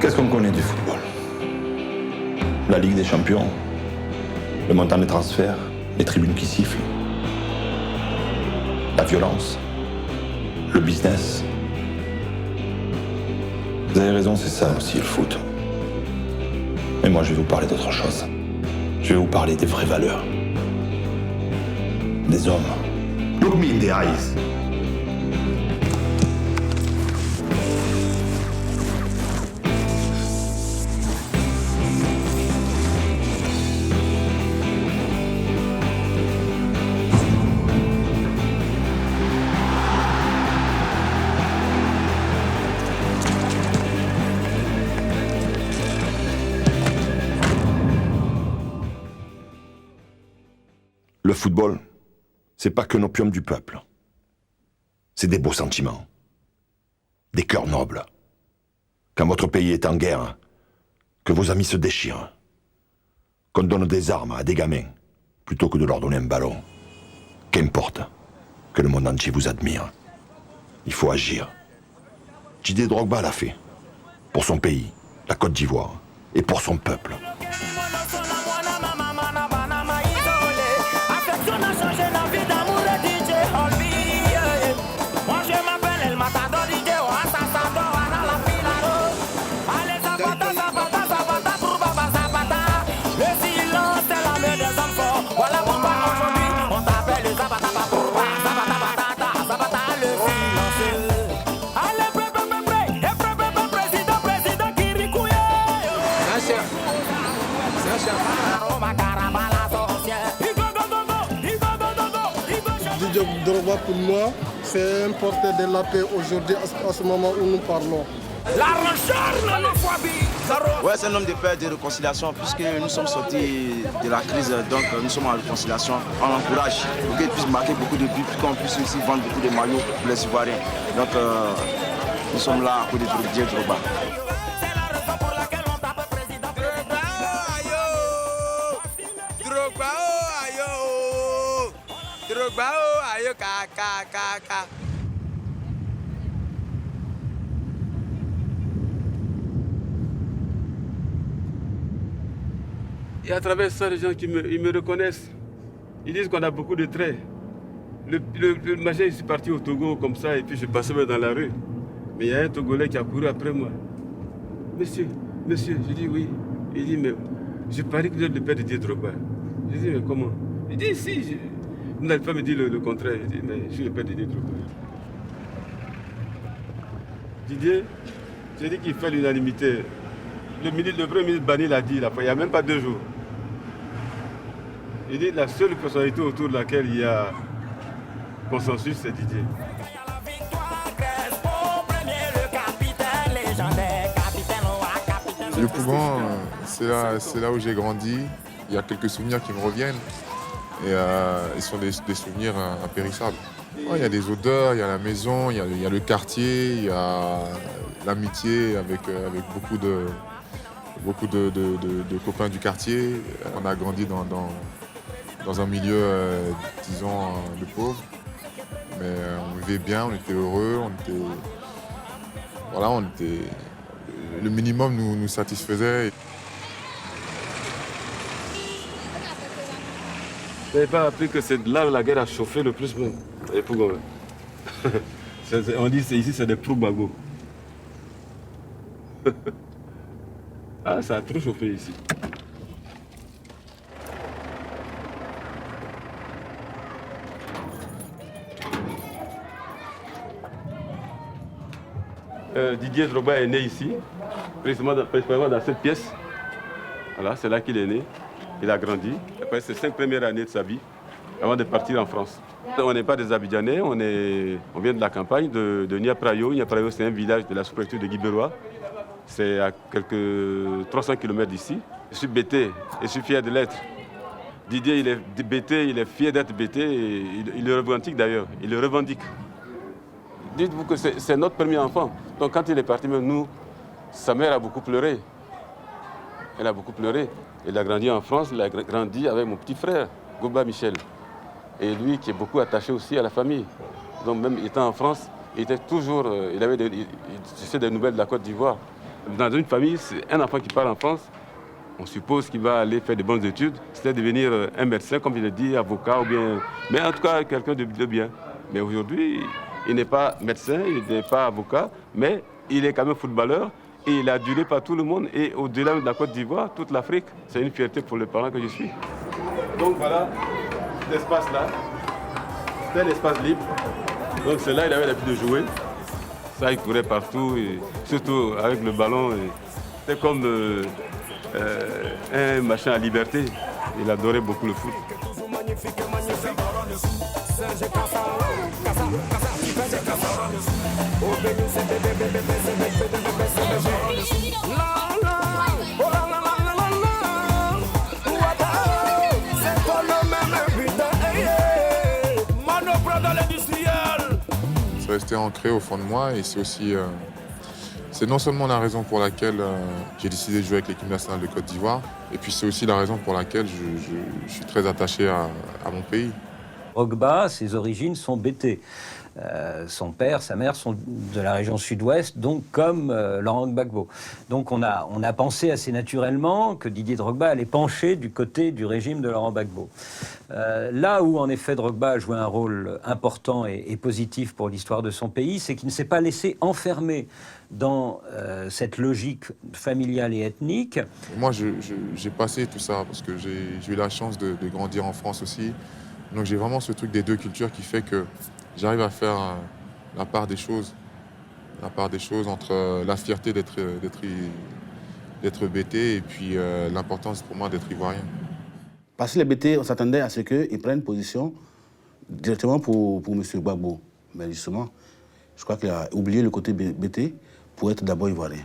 Qu'est-ce qu'on connaît du football? La Ligue des Champions, le montant des transferts, les tribunes qui sifflent, la violence, le business. Vous avez raison, c'est ça aussi le foot. Mais moi, je vais vous parler d'autre chose. Je vais vous parler des vraies valeurs. Des hommes. Look me in the eyes. Le football, c'est pas que l'opium du peuple. C'est des beaux sentiments, des cœurs nobles. Quand votre pays est en guerre, que vos amis se déchirent, qu'on donne des armes à des gamins, plutôt que de leur donner un ballon. Qu'importe que le monde entier vous admire. Il faut agir. Didier Drogba l'a fait. Pour son pays, la Côte d'Ivoire, et pour son peuple. Didier Drogba, pour moi, c'est un porteur de la paix aujourd'hui, à ce moment où nous parlons. Ouais, c'est un homme de paix et de réconciliation, puisque nous sommes sortis de la crise, donc nous sommes en réconciliation. On l'encourage pour qu'il puisse marquer beaucoup de buts, pour qu'on puisse aussi vendre beaucoup de maillots pour les Ivoiriens. Donc nous sommes là à cause de Didier Drogba. Et à travers ça, les gens ils me reconnaissent. Ils disent qu'on a beaucoup de traits. Le matin, je suis parti au Togo comme ça et puis je passais dans la rue. Mais il y a un Togolais qui a couru après moi. Monsieur, je dis oui. Il dit, mais je parie que vous êtes le père de Didier Drogba. Je dis, mais comment? Il dit, si. Vous n'allez pas me dire le contraire. Je dis, mais je suis le père de Didier Drogba. Didier, j'ai dit qu'il fait l'unanimité. Le premier ministre Bani l'a dit, il n'y a même pas 2 jours. Il dit la seule personnalité autour de laquelle il y a consensus, c'est Didier. Le plus grand, c'est là où j'ai grandi. Il y a quelques souvenirs qui me reviennent. Et ils sont des souvenirs impérissables. Il y a des odeurs, il y a la maison, il y a le quartier, il y a l'amitié avec beaucoup de copains du quartier. On a grandi dans un milieu, disons, de pauvres. Mais on vivait bien, on était heureux, le minimum nous satisfaisait. Vous n'avez pas appris que c'est là où la guerre a chauffé le plus même. On dit ici c'est des Proubago. Ah, ça a trop chauffé ici. Didier Drogba est né ici, précisément dans cette pièce. Voilà, c'est là qu'il est né. Il a grandi. Après ses 5 premières années de sa vie, avant de partir en France. On n'est pas des Abidjanais, on vient de la campagne de Niaprayo. Niaprayo, c'est un village de la sous-préfecture de Guibérois. C'est à quelques 300 km d'ici. Je suis bêté et je suis fier de l'être. Didier, il est bêté, il est fier d'être bêté et il le revendique d'ailleurs. Il le revendique. Dites-vous que c'est notre premier enfant. Donc quand il est parti, même nous, sa mère a beaucoup pleuré. Elle a beaucoup pleuré. Il a grandi en France, il a grandi avec mon petit frère, Goba Michel. Et lui qui est beaucoup attaché aussi à la famille. Donc même étant en France, il était toujours, il avait des nouvelles de la Côte d'Ivoire. Dans une famille, c'est un enfant qui part en France, on suppose qu'il va aller faire de bonnes études, c'est-à-dire devenir un médecin, comme je l'ai dit, avocat ou bien... Mais en tout cas, quelqu'un de bien. Mais aujourd'hui, il n'est pas médecin, il n'est pas avocat, mais il est quand même footballeur et il est adulé par tout le monde et au-delà de la Côte d'Ivoire, toute l'Afrique. C'est une fierté pour les parents que je suis. Donc voilà, cet espace-là, c'est un espace libre. Donc c'est là il avait l'habitude de jouer. Ça, il courait partout, et surtout avec le ballon. C'était comme un machin à liberté. Il adorait beaucoup le foot. C'est resté ancré au fond de moi et c'est aussi... c'est non seulement la raison pour laquelle j'ai décidé de jouer avec l'équipe nationale de Côte d'Ivoire, et puis c'est aussi la raison pour laquelle je suis très attaché à mon pays. Drogba, ses origines sont BT. Son père, sa mère sont de la région sud-ouest, donc comme Laurent Gbagbo. Donc on a pensé assez naturellement que Didier Drogba allait pencher du côté du régime de Laurent Gbagbo. Là où en effet Drogba a joué un rôle important et positif pour l'histoire de son pays, c'est qu'il ne s'est pas laissé enfermer dans cette logique familiale et ethnique. Moi, j'ai passé tout ça parce que j'ai eu la chance de grandir en France aussi. Donc j'ai vraiment ce truc des deux cultures qui fait que j'arrive à faire la part des choses entre la fierté d'être BT et puis l'importance pour moi d'être ivoirien. Parce que les BT, on s'attendait à ce qu'ils prennent position directement pour M. Gbagbo. Mais justement, je crois qu'il a oublié le côté BT pour être d'abord ivoirien.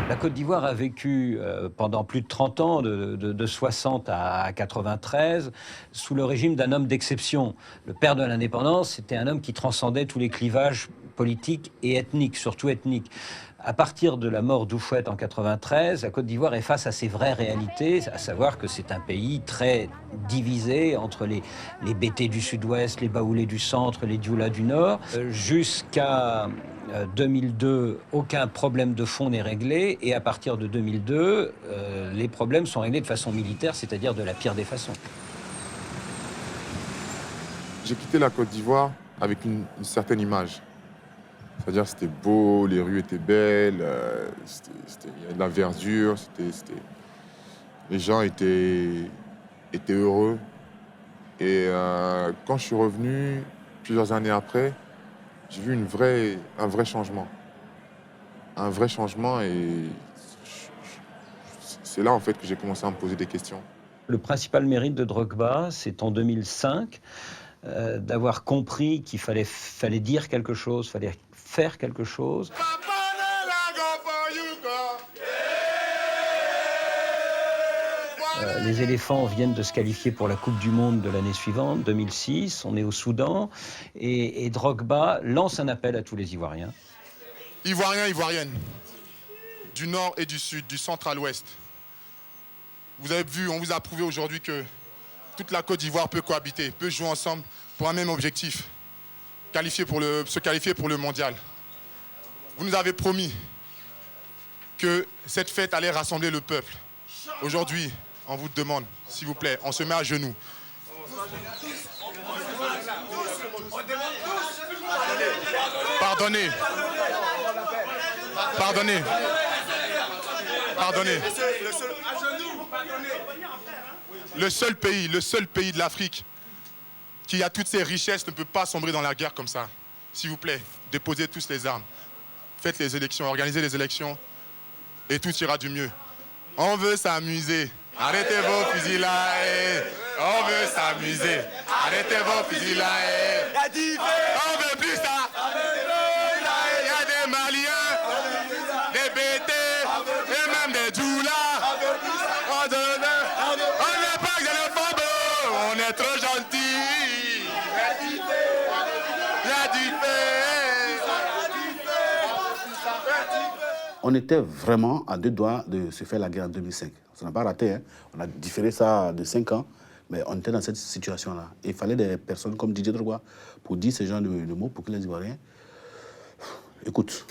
La Côte d'Ivoire a vécu pendant plus de 30 ans, de 60 à 93, sous le régime d'un homme d'exception. Le père de l'indépendance, c'était un homme qui transcendait tous les clivages politiques et ethniques, surtout ethniques. À partir de la mort d'Houphouët en 93, la Côte d'Ivoire est face à ses vraies réalités, à savoir que c'est un pays très divisé entre les BT du sud-ouest, les Baoulés du centre, les Dioula du nord. Jusqu'à 2002, aucun problème de fond n'est réglé, et à partir de 2002, les problèmes sont réglés de façon militaire, c'est-à-dire de la pire des façons. J'ai quitté la Côte d'Ivoire avec une certaine image. C'est-à-dire que c'était beau, les rues étaient belles, il y avait de la verdure, les gens étaient heureux. Et quand je suis revenu, plusieurs années après, j'ai vu un vrai changement. Un vrai changement et c'est là en fait que j'ai commencé à me poser des questions. Le principal mérite de Drogba, c'est en 2005 d'avoir compris qu'il fallait dire quelque chose, fallait faire quelque chose. Les éléphants viennent de se qualifier pour la Coupe du Monde de l'année suivante, 2006. On est au Soudan. Et Drogba lance un appel à tous les Ivoiriens. Ivoiriens, Ivoiriennes, du nord et du sud, du centre à l'ouest. Vous avez vu, on vous a prouvé aujourd'hui que toute la Côte d'Ivoire peut cohabiter, peut jouer ensemble pour un même objectif, se qualifier pour le mondial. Vous nous avez promis que cette fête allait rassembler le peuple. Aujourd'hui, on vous demande, s'il vous plaît, on se met à genoux. Pardonnez. Pardonnez. Pardonnez. Le seul pays de l'Afrique qui a toutes ses richesses ne peut pas sombrer dans la guerre comme ça. S'il vous plaît, déposez tous les armes. Faites les élections, organisez les élections et tout ira du mieux. On veut s'amuser. Arrêtez vos fusils là. On veut s'amuser. Arrêtez vos fusils là. On veut plus ça. Il y a des Maliens, des BT et même des Djoula. On n'est pas que des faux, on est trop gentils. Il y a du fait. On était vraiment à 2 doigts de se faire la guerre en 2005. Ça n'a pas raté, hein. On a différé ça de 5 ans, mais on était dans cette situation-là. Il fallait des personnes comme Didier Drogba pour dire ce genre de mots, pour que les Ivoiriens écoutent.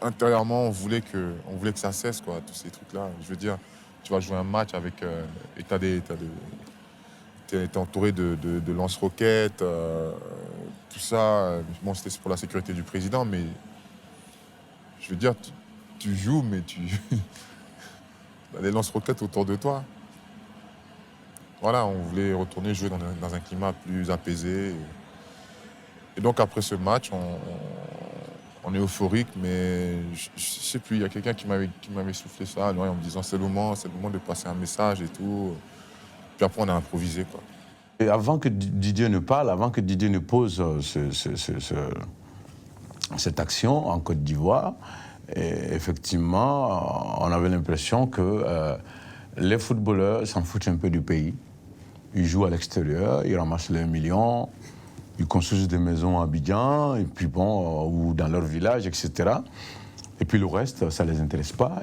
Intérieurement, on voulait que ça cesse, quoi, tous ces trucs-là. Je veux dire, tu vas jouer un match avec... et t'es entouré de lance-roquettes, tout ça. Bon, c'était pour la sécurité du président, mais... Je veux dire, tu joues, mais tu... as des lance-roquettes autour de toi. Voilà, on voulait retourner jouer dans un climat plus apaisé. Et donc, après ce match, on est euphorique, mais je sais plus, il y a quelqu'un qui m'avait soufflé ça en me disant c'est le moment de passer un message et tout. Puis après, on a improvisé, quoi. Et avant que Didier ne parle, avant que Didier ne pose cette action en Côte d'Ivoire, effectivement, on avait l'impression que les footballeurs s'en foutent un peu du pays. Ils jouent à l'extérieur, ils ramassent les millions, ils construisent des maisons à Abidjan, et puis bon, ou dans leur village, etc. Et puis le reste, ça ne les intéresse pas.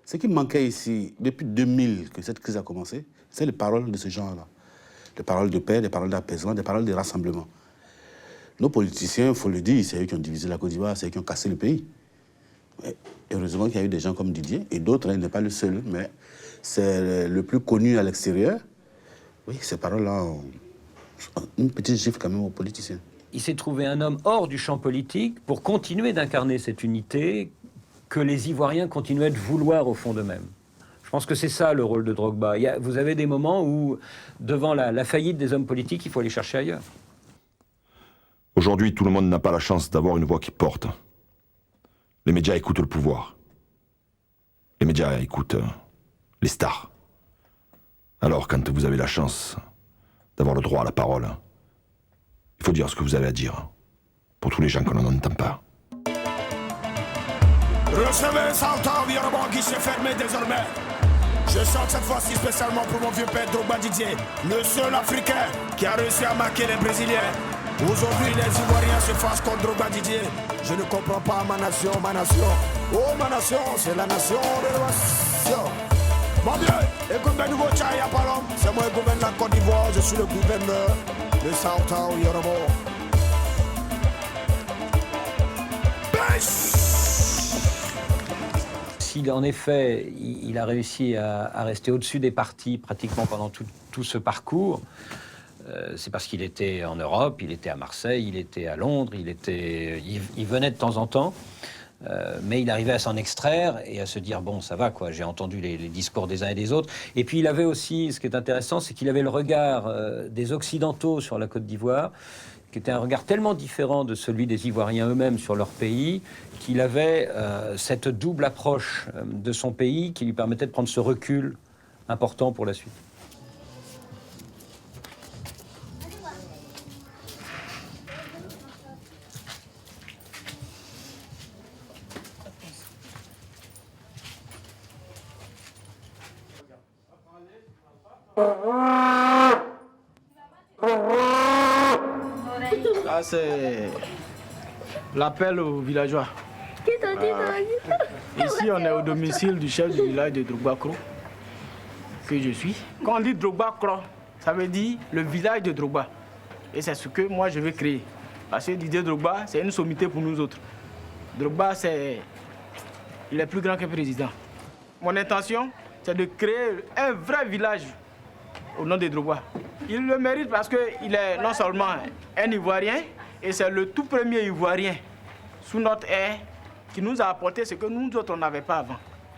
Ce qui manquait ici, depuis 2000 que cette crise a commencé, c'est les paroles de ce genre-là. Des paroles de paix, des paroles d'apaisement, des paroles de rassemblement. Nos politiciens, il faut le dire, c'est eux qui ont divisé la Côte d'Ivoire, c'est eux qui ont cassé le pays. Et heureusement qu'il y a eu des gens comme Didier, et d'autres, il n'est pas le seul, mais c'est le plus connu à l'extérieur. Oui, ces paroles-là ont une petite gifle quand même aux politiciens. Il s'est trouvé un homme hors du champ politique pour continuer d'incarner cette unité que les Ivoiriens continuaient de vouloir au fond d'eux-mêmes. Je pense que c'est ça le rôle de Drogba. Vous avez des moments où, devant la faillite des hommes politiques, il faut aller chercher ailleurs. Aujourd'hui, tout le monde n'a pas la chance d'avoir une voix qui porte. Les médias écoutent le pouvoir. Les médias écoutent les stars. Alors, quand vous avez la chance d'avoir le droit à la parole, il faut dire ce que vous avez à dire, pour tous les gens qu'on n'entend pas. Recevez Santan Viorabon qui s'est fermé désormais. Je chante cette fois-ci spécialement pour mon vieux père Drogba Didier, le seul Africain qui a réussi à marquer les Brésiliens. Aujourd'hui, les Ivoiriens se fâchent contre Drogba Didier. Je ne comprends pas ma nation, ma nation. Oh, ma nation, c'est la nation de la nation. Mon Dieu, écoute le nouveau Tchaya Palom. C'est moi qui gouverne la Côte d'Ivoire, je suis le gouverneur de Santan Viorabon. S'il en effet, il a réussi à rester au-dessus des partis pratiquement pendant tout ce parcours, c'est parce qu'il était en Europe, il était à Marseille, il était à Londres, il venait de temps en temps, mais il arrivait à s'en extraire et à se dire bon, ça va quoi, j'ai entendu les discours des uns et des autres. Et puis il avait aussi, ce qui est intéressant, c'est qu'il avait le regard des Occidentaux sur la Côte d'Ivoire, qui était un regard tellement différent de celui des Ivoiriens eux-mêmes sur leur pays, qu'il avait cette double approche de son pays qui lui permettait de prendre ce recul important pour la suite. Là, c'est l'appel aux villageois. Ici, on est au domicile du chef du village de Drogba Kro, que je suis. Quand on dit Drogba Kro, ça veut dire le village de Drogba. Et c'est ce que moi je veux créer. Parce que Didier Drogba, c'est une sommité pour nous autres. Drogba, il est plus grand que président. Mon intention, c'est de créer un vrai village au nom de Drogba. Il le mérite parce qu'il est non seulement un Ivoirien, et c'est le tout premier Ivoirien sous notre ère qui nous a apporté ce que nous autres, on n'avait pas avant.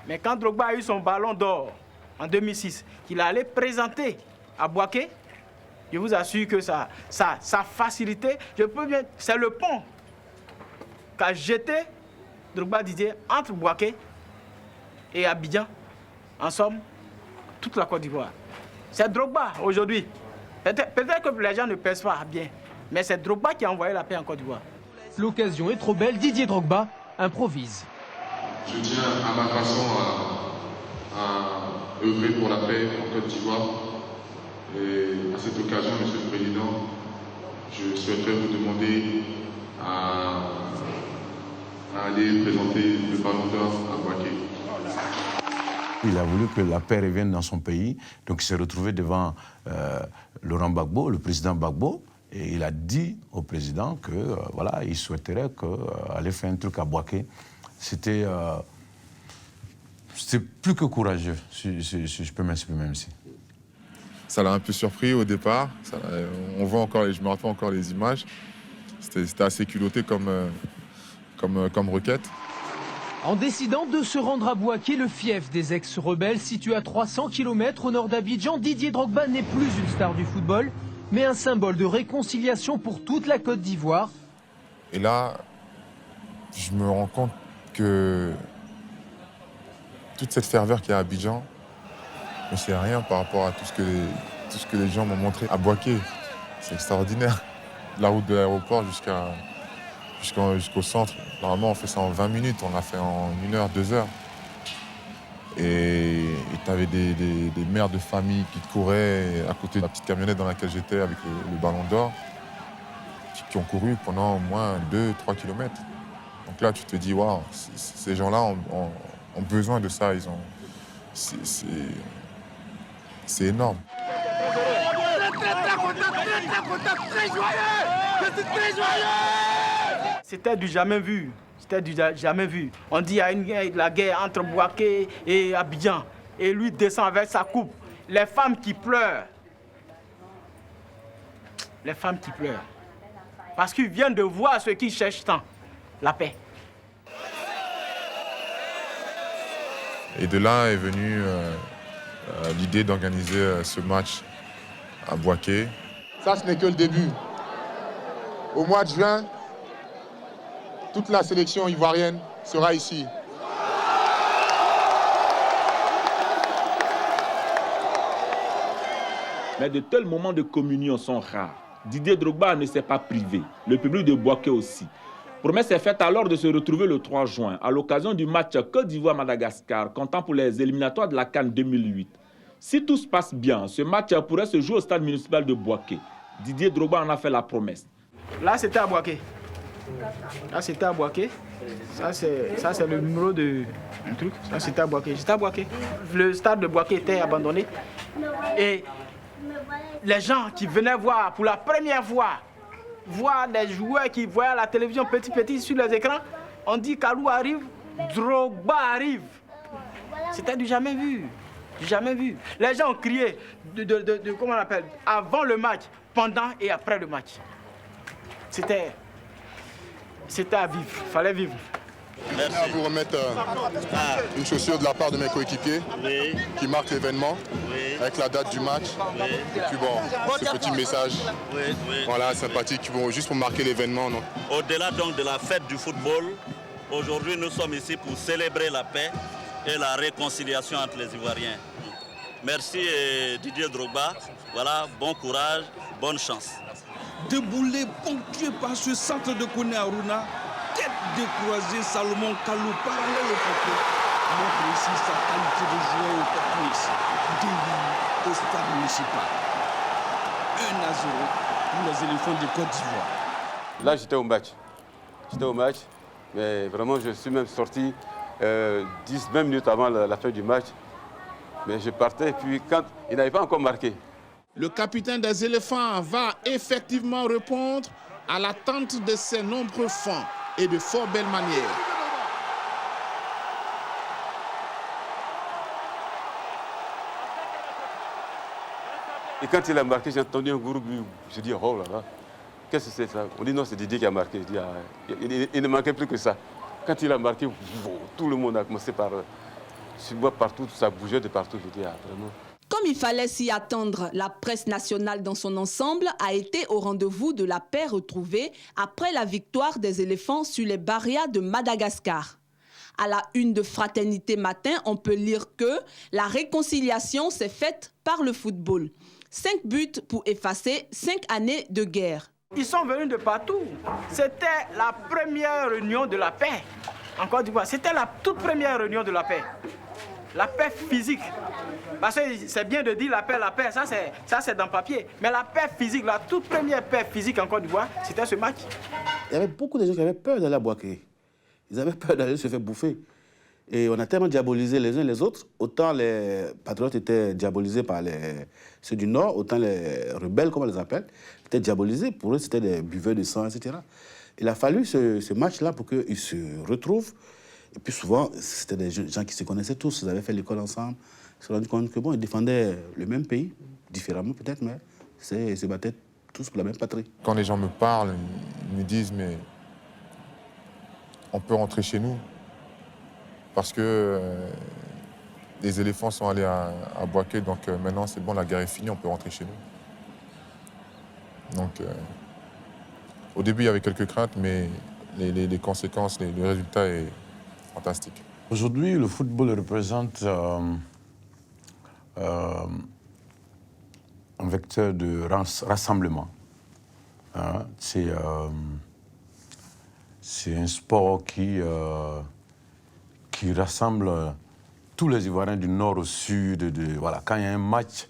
Mais quand Drogba a eu son ballon d'or en 2006, qu'il allait présenter à Bouaké, je vous assure que ça facilité, c'est le pont qu'a jeté Drogba Didier entre Bouaké et Abidjan, en somme, toute la Côte d'Ivoire. C'est Drogba aujourd'hui. Peut-être que les gens ne pèsent pas bien, mais c'est Drogba qui a envoyé la paix en Côte d'Ivoire. L'occasion est trop belle, Didier Drogba improvise. Je tiens à ma façon à œuvrer pour la paix en Côte d'Ivoire. Et à cette occasion, Monsieur le Président, je souhaiterais vous demander à à aller présenter le ballon d'or à Bouaké. Il a voulu que la paix revienne dans son pays, donc il s'est retrouvé devant Laurent Gbagbo, le président Gbagbo, et il a dit au président que voilà, il souhaiterait aller faire un truc à Bouaké. C'était plus que courageux, si je peux m'exprimer ainsi. Ça l'a un peu surpris au départ. On voit encore, je me rappelle encore les images. C'était assez culotté comme requête. En décidant de se rendre à Bouaké, le fief des ex-rebelles, situé à 300 km au nord d'Abidjan, Didier Drogba n'est plus une star du football, mais un symbole de réconciliation pour toute la Côte d'Ivoire. Et là, je me rends compte que toute cette ferveur qu'il y a à Abidjan, c'est rien par rapport à tout ce que les gens m'ont montré à Bouaké. C'est extraordinaire. La route de l'aéroport jusqu'au centre, normalement on fait ça en 20 minutes, on l'a fait en 1 heure, 2 heures. Et tu avais des mères de famille qui couraient à côté de la petite camionnette dans laquelle j'étais avec le ballon d'or, qui ont couru pendant au moins 2-3 kilomètres. Donc là tu te dis, waouh, ces gens-là ont besoin de ça, c'est énorme. C'était du jamais vu. C'était du jamais vu. On dit qu'il y a la guerre entre Bouaké et Abidjan. Et lui descend avec sa coupe. Les femmes qui pleurent. Les femmes qui pleurent. Parce qu'ils viennent de voir ce qu'ils cherchent tant. La paix. Et de là est venue l'idée d'organiser ce match à Bouaké. Ça, ce n'est que le début. Au mois de juin, toute la sélection ivoirienne sera ici. Mais de tels moments de communion sont rares. Didier Drogba ne s'est pas privé, le public de Bouaké aussi. Promesse est faite alors de se retrouver le 3 juin à l'occasion du match Côte d'Ivoire-Madagascar, comptant pour les éliminatoires de la CAN 2008. Si tout se passe bien, ce match pourrait se jouer au stade municipal de Bouaké. Didier Drogba en a fait la promesse. Là, c'était à Bouaké. Là, c'était à Bouaké. Ça, c'est le numéro de un truc. Ça, c'était à Bouaké. J'étais à Bouaké. Le stade de Bouaké était abandonné. Et les gens qui venaient voir pour la première fois, voir des joueurs qui voyaient à la télévision petit sur les écrans, on dit Kalou arrive, Drogba arrive. C'était du jamais vu. Du jamais vu. Les gens ont crié comment on appelle, avant le match, pendant et après le match. C'était à vivre, il fallait vivre. Merci. Je vais vous remettre une chaussure de la part de mes coéquipiers qui marque l'événement avec la date du match. Et puis bon, ce petit message, voilà, sympathique, juste pour marquer l'événement. Au-delà donc de la fête du football, aujourd'hui nous sommes ici pour célébrer la paix et la réconciliation entre les Ivoiriens. Merci Didier Drogba, voilà, bon courage, bonne chance. Déboulé, ponctué par ce centre de Koné Aruna, tête décroisée, Salomon Kalou, parallèle au poteau, montre ici sa qualité de joueur au Portugal, Déli au stade municipal. 1-0 pour les éléphants de Côte d'Ivoire. Là, j'étais au match, mais vraiment, je suis même sorti 10-20 minutes avant la fin du match. Mais je partais, et puis quand il n'avait pas encore marqué. Le capitaine des éléphants va effectivement répondre à l'attente de ses nombreux fans et de fort belles manières. Et quand il a marqué, j'ai entendu un groupe, je dis oh là là, qu'est-ce que c'est ça? On dit non, c'est Didier qui a marqué. Je dis, il ne manquait plus que ça. Quand il a marqué, tout le monde a commencé par... Je vois partout, ça bougeait de partout. Je dis vraiment... Comme il fallait s'y attendre, la presse nationale dans son ensemble a été au rendez-vous de la paix retrouvée après la victoire des éléphants sur les Barias de Madagascar. À la une de Fraternité Matin, on peut lire que la réconciliation s'est faite par le football. 5 buts pour effacer 5 années de guerre. Ils sont venus de partout. C'était la première réunion de la paix en Côte d'Ivoire. C'était la toute première réunion de la paix. La paix physique. Parce que c'est bien de dire la paix, ça c'est dans le papier. Mais la paix physique, la toute première paix physique en Côte d'Ivoire, c'était ce match. Il y avait beaucoup de gens qui avaient peur d'aller à Bouaké. Ils avaient peur d'aller se faire bouffer. Et on a tellement diabolisé les uns les autres, autant les patriotes étaient diabolisés par ceux du Nord, autant les rebelles, comme on les appelle, étaient diabolisés. Pour eux, c'était des buveurs de sang, etc. Il a fallu ce match-là pour qu'ils se retrouvent. Et puis souvent, c'était des gens qui se connaissaient tous, ils avaient fait l'école ensemble. Ils se sont rendus compte que bon, ils défendaient le même pays, différemment peut-être, mais ils se battaient tous pour la même patrie. Quand les gens me parlent, ils me disent, mais on peut rentrer chez nous. Parce que les éléphants sont allés à Bouaké, donc maintenant c'est bon, la guerre est finie, on peut rentrer chez nous. Donc au début il y avait quelques craintes, mais les conséquences, le résultat est fantastique. Aujourd'hui, le football représente un vecteur de rassemblement. Hein? C'est un sport qui rassemble tous les Ivoiriens du nord au sud. Voilà. Quand il y a un match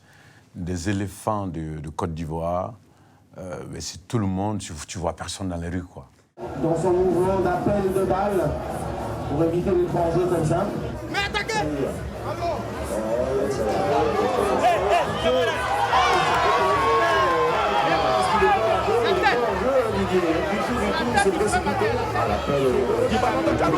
des éléphants de Côte d'Ivoire, c'est tout le monde, tu vois personne dans les rues, quoi. Dans son mouvement d'appel de balle, pour éviter les trois jeux comme ça. Mais attaquez! C'est précipité à l'appel du ballon de Diallo.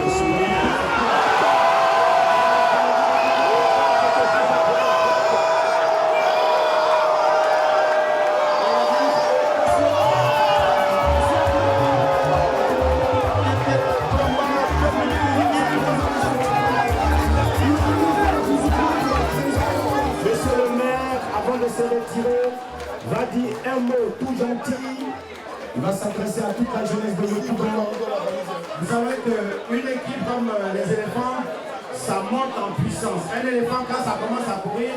Monsieur le maire, avant de se retirer, va dire un mot tout gentil. Il va s'adresser à toute la jeunesse de Yopougon. Vous savez qu'une équipe comme les éléphants, ça monte en puissance. Un éléphant, quand ça commence à courir,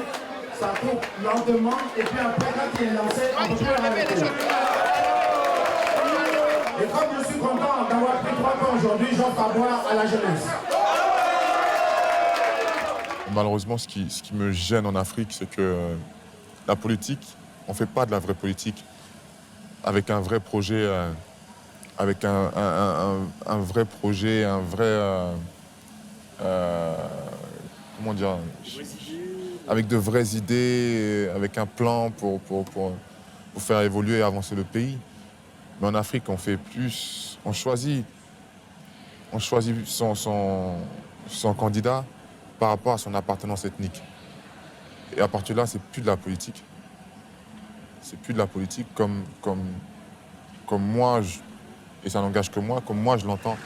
ça court lentement. Et puis après, quand il est lancé, on peut plus l'arrêter. Et comme je suis content d'avoir pris 3 points aujourd'hui, j'offre à boire à la jeunesse. Malheureusement, ce qui me gêne en Afrique, c'est que la politique, on ne fait pas de la vraie politique. Avec un vrai projet, avec un vrai projet, un vrai... comment dire, avec de vraies idées, avec un plan pour faire évoluer et avancer le pays. Mais en Afrique, on fait plus... On choisit son candidat par rapport à son appartenance ethnique. Et à partir de là, c'est plus de la politique. C'est plus de la politique comme moi, et ça n'engage que moi, comme moi je l'entends.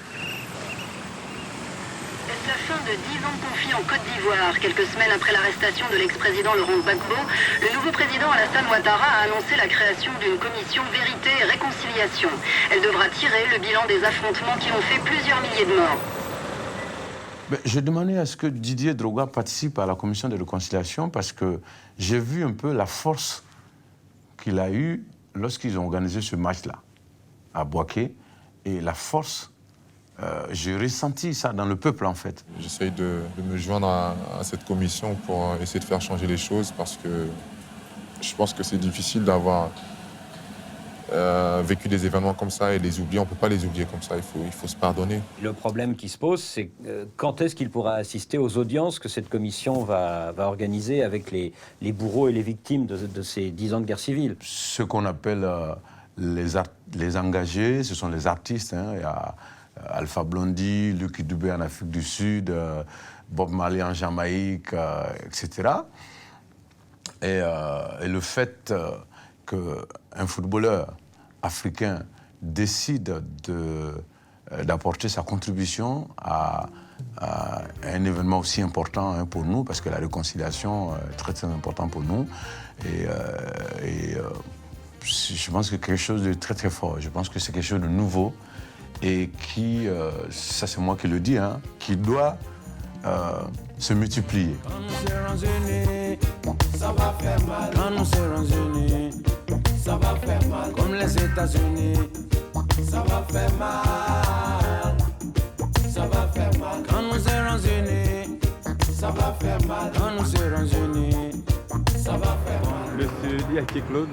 La fin de 10 ans de conflit en Côte d'Ivoire, quelques semaines après l'arrestation de l'ex-président Laurent Gbagbo, le nouveau président Alassane Ouattara a annoncé la création d'une commission vérité et réconciliation. Elle devra tirer le bilan des affrontements qui ont fait plusieurs milliers de morts. J'ai demandé à ce que Didier Drogba participe à la commission de réconciliation parce que j'ai vu un peu la force qu'il a eue lorsqu'ils ont organisé ce match-là, à Bouaké. Et la force, j'ai ressenti ça dans le peuple, en fait. J'essaye de me joindre à cette commission pour essayer de faire changer les choses parce que je pense que c'est difficile d'avoir vécu des événements comme ça et les oublier. On ne peut pas les oublier comme ça, il faut se pardonner. Le problème qui se pose, c'est quand est-ce qu'il pourra assister aux audiences que cette commission va organiser avec les bourreaux et les victimes de ces 10 ans de guerre civile. Ce qu'on appelle les engagés, ce sont les artistes. Hein. Il y a Alpha Blondy, Lucky Dubé en Afrique du Sud, Bob Marley en Jamaïque, etc. Et le fait qu'un footballeur africain décide d'apporter sa contribution à un événement aussi important pour nous, parce que la réconciliation est très très important pour nous. Et je pense que c'est quelque chose de très très fort. Je pense que c'est quelque chose de nouveau et qui, ça c'est moi qui le dis, hein, qui doit se multiplier. Quand nous serons unis, ça va faire mal. Quand nous serons unis, ça va faire mal. Comme les États-Unis, ça va faire mal. Ça va faire mal. Quand nous serons unis, ça va faire mal. Quand nous serons unis, ça va faire mal. Monsieur Diaké Claude,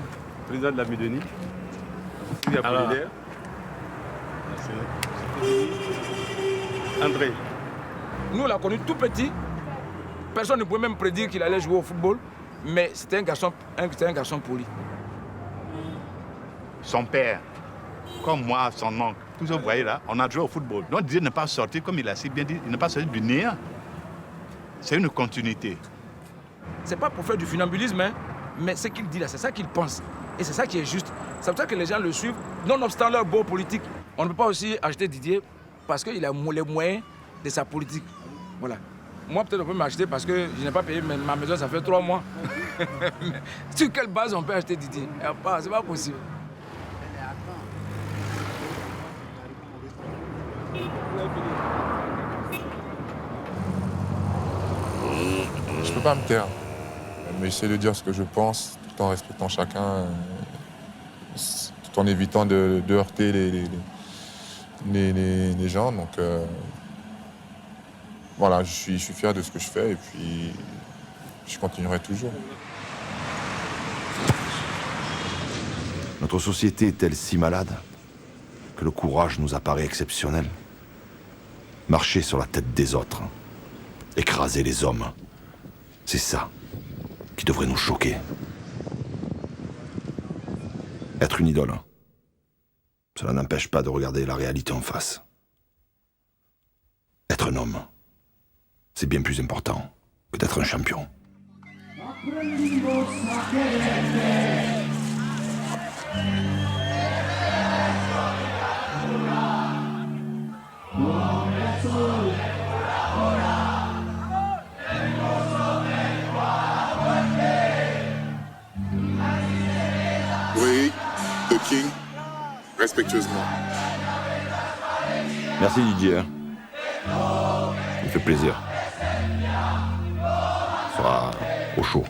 président de la Médenie. Merci. André. Nous, on l'a connu tout petit. Personne ne pouvait même prédire qu'il allait jouer au football. Mais c'était un garçon poli. Son père, comme moi, son oncle, tout ça, vous voyez là, on a joué au football. Donc Didier n'est pas sorti, comme il a si bien dit, il n'est pas sorti du néant. C'est une continuité. C'est pas pour faire du funambulisme, hein, mais ce qu'il dit là, c'est ça qu'il pense. Et c'est ça qui est juste. C'est pour ça que les gens le suivent, nonobstant leur beau politique. On ne peut pas aussi acheter Didier parce qu'il a les moyens de sa politique. Voilà. Moi, peut-être on peut m'acheter parce que je n'ai pas payé ma maison, ça fait 3 mois. Sur quelle base on peut acheter Didier? C'est pas possible. Je peux pas me taire, mais j'essaie de dire ce que je pense, tout en respectant chacun, tout en évitant de heurter les gens. Donc voilà, je suis fier de ce que je fais et puis je continuerai toujours. Notre société est-elle si malade que le courage nous apparaît exceptionnel? Marcher sur la tête des autres, écraser les hommes, c'est ça qui devrait nous choquer. Être une idole, cela n'empêche pas de regarder la réalité en face. Être un homme, c'est bien plus important que d'être un champion. Oui, The King, respectueusement. Merci Didier. Il fait plaisir. On sera au chaud.